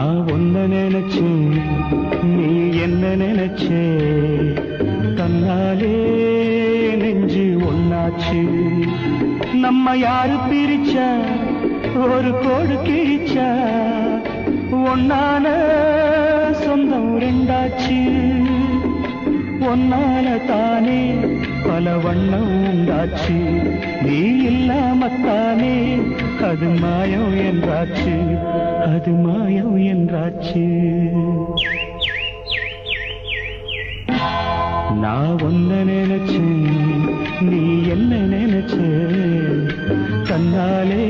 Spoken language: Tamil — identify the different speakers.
Speaker 1: நான் ஒன்ன நினைச்சேன், நீ என்ன நினைச்சே, தன்னாலே நெஞ்சு ஒன்னாச்சு. நம்ம யாரு பிரிச்சா, ஒரு கோடு கிழிச்சா, ஒன்னான சொந்தம் ரெண்டாச்சு. ஒன்னால தானே பல வண்ணம் உண்டாச்சு, நீ இல்லாமத்தானே அது மாயம் என்றாச்சு, அது மாயம் என்றாச்சு. நான் ஒன்ன நினைச்சேன், நீ என்ன நினைச்ச, தன்னாலே